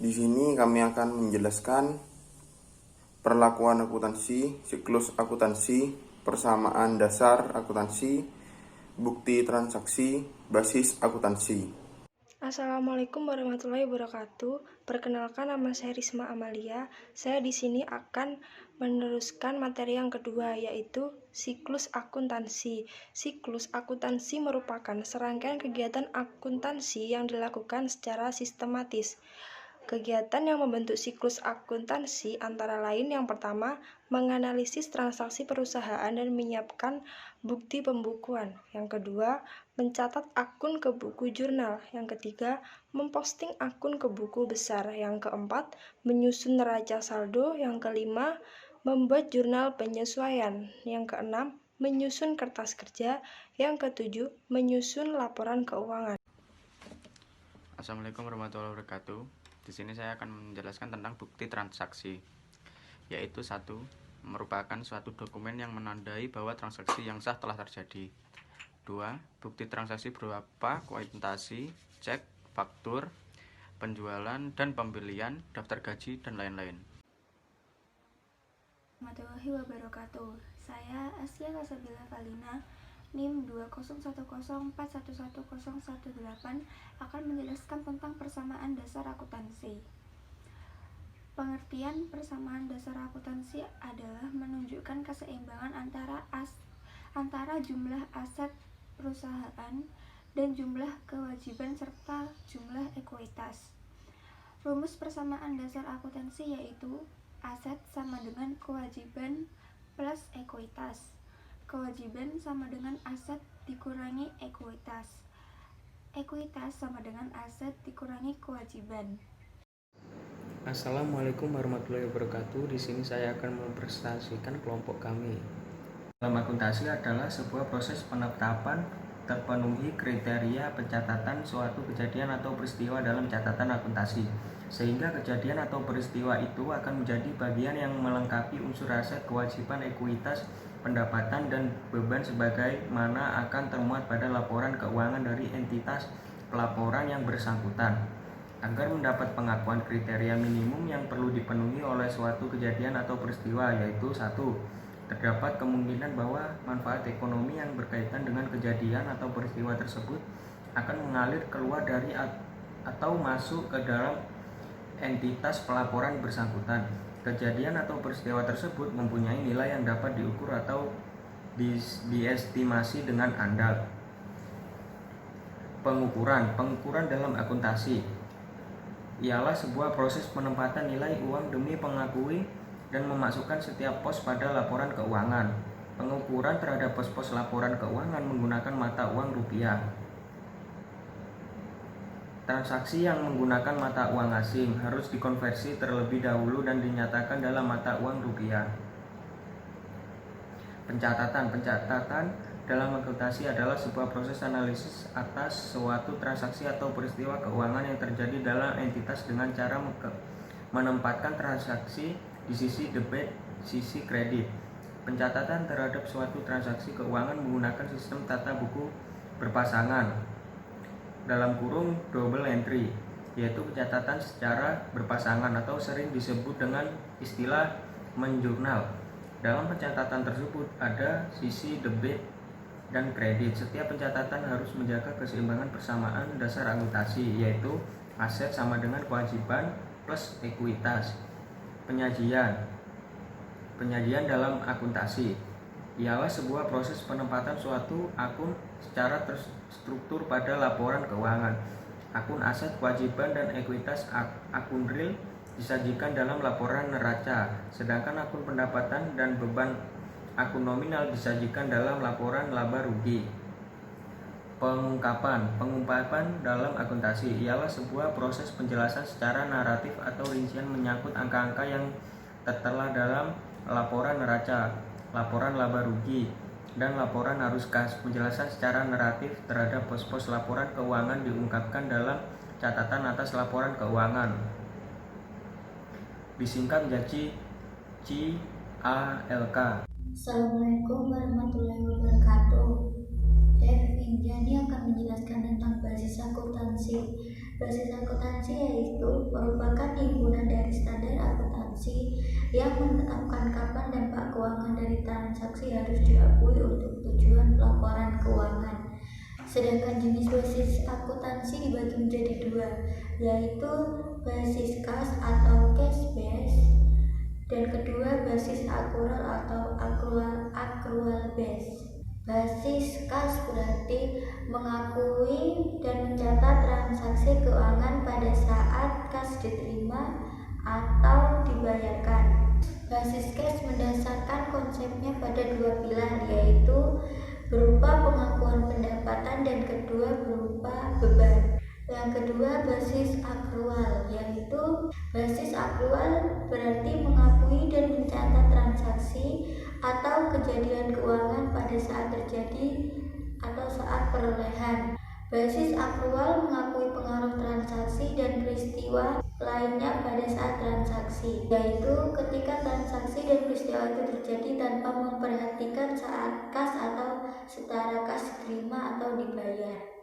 Di sini kami akan menjelaskan perlakuan akuntansi, siklus akuntansi, persamaan dasar akuntansi, bukti transaksi, basis akuntansi. Assalamualaikum warahmatullahi wabarakatuh. Perkenalkan, nama saya Risma Amalia. Saya di sini akan meneruskan materi yang kedua, yaitu siklus akuntansi. Siklus akuntansi merupakan serangkaian kegiatan akuntansi yang dilakukan secara sistematis. Kegiatan yang membentuk siklus akuntansi antara lain yang pertama, menganalisis transaksi perusahaan dan menyiapkan bukti pembukuan. Yang kedua, mencatat akun ke buku jurnal. Yang ketiga, memposting akun ke buku besar. Yang keempat, menyusun neraca saldo. Yang kelima, membuat jurnal penyesuaian. Yang keenam, menyusun kertas kerja. Yang ketujuh, menyusun laporan keuangan. Assalamualaikum warahmatullahi wabarakatuh. Di sini saya akan menjelaskan tentang bukti transaksi, yaitu satu, merupakan suatu dokumen yang menandai bahwa transaksi yang sah telah terjadi. Dua, bukti transaksi berupa kuitasi, cek, faktur, penjualan dan pembelian, daftar gaji, dan lain-lain. Warahmatullahi wabarakatuh. Saya Asia Kasabila Valina, NIM 20104111018 akan menjelaskan tentang persamaan dasar akuntansi. Pengertian persamaan dasar akuntansi adalah menunjukkan keseimbangan antara jumlah aset perusahaan dan jumlah kewajiban serta jumlah ekuitas. Rumus persamaan dasar akuntansi yaitu aset sama dengan kewajiban plus ekuitas. Kewajiban sama dengan aset dikurangi ekuitas. Ekuitas sama dengan aset dikurangi kewajiban. Assalamualaikum warahmatullahi wabarakatuh. Di sini saya akan mempresentasikan kelompok kami. Dalam akuntansi adalah sebuah proses penetapan terpenuhi kriteria pencatatan suatu kejadian atau peristiwa dalam catatan akuntansi, sehingga kejadian atau peristiwa itu akan menjadi bagian yang melengkapi unsur aset, kewajiban, ekuitas, pendapatan, dan beban sebagaimana akan termuat pada laporan keuangan dari entitas pelaporan yang bersangkutan. Agar mendapat pengakuan kriteria minimum yang perlu dipenuhi oleh suatu kejadian atau peristiwa, yaitu satu, terdapat kemungkinan bahwa manfaat ekonomi yang berkaitan dengan kejadian atau peristiwa tersebut akan mengalir keluar dari atau masuk ke dalam entitas pelaporan bersangkutan. Kejadian atau peristiwa tersebut mempunyai nilai yang dapat diukur atau diestimasi dengan andal. Pengukuran dalam akuntansi ialah sebuah proses penempatan nilai uang demi mengakui dan memasukkan setiap pos pada laporan keuangan. Pengukuran terhadap pos-pos laporan keuangan menggunakan mata uang rupiah. Transaksi yang menggunakan mata uang asing harus dikonversi terlebih dahulu dan dinyatakan dalam mata uang rupiah. Pencatatan dalam akuntansi adalah sebuah proses analisis atas suatu transaksi atau peristiwa keuangan yang terjadi dalam entitas dengan cara menempatkan transaksi di sisi debit, sisi kredit. Pencatatan terhadap suatu transaksi keuangan menggunakan sistem tata buku berpasangan dalam kurung double entry, yaitu pencatatan secara berpasangan atau sering disebut dengan istilah menjurnal. Dalam pencatatan tersebut ada sisi debit dan kredit. Setiap pencatatan harus menjaga keseimbangan persamaan dasar akuntansi, yaitu aset sama dengan kewajiban plus ekuitas. Penyajian dalam akuntansi ialah sebuah proses penempatan suatu akun secara terstruktur pada laporan keuangan. Akun aset, kewajiban, dan ekuitas akun real disajikan dalam laporan neraca, sedangkan akun pendapatan dan beban akun nominal disajikan dalam laporan laba rugi. Pengungkapan dalam akuntansi ialah sebuah proses penjelasan secara naratif atau rincian menyangkut angka-angka yang tertera dalam laporan neraca, laporan laba rugi, dan laporan arus kas. Penjelasan secara naratif terhadap pos-pos laporan keuangan diungkapkan dalam catatan atas laporan keuangan, disingkat menjadi CALK. Assalamualaikum warahmatullahi wabarakatuh. Saya Vivian akan menjelaskan tentang basis akuntansi. Basis akuntansi yaitu yaitu merupakan himpunan dari standar akuntansi yang menetapkan kapan dampak keuangan dari transaksi harus diakui untuk tujuan pelaporan keuangan. Sedangkan jenis basis akuntansi dibagi menjadi dua, yaitu basis kas atau cash base, dan kedua basis accrual atau accrual base. Basis kas berarti mengakui dan mencatat transaksi keuangan pada saat kas diterima atau dibayarkan. Basis cash mendasarkan konsepnya pada dua pilar, yaitu berupa pengakuan pendapatan dan kedua berupa beban. Yang kedua basis accrual, yaitu basis accrual berarti mengakui dan mencatat transaksi atau kejadian keuangan pada saat terjadi atau saat perolehan. Basis accrual mengakui pengaruh transaksi dan peristiwa lainnya pada saat transaksi, yaitu ketika transaksi dan peristiwa itu terjadi tanpa memperhatikan saat kas atau setara kas diterima atau dibayar.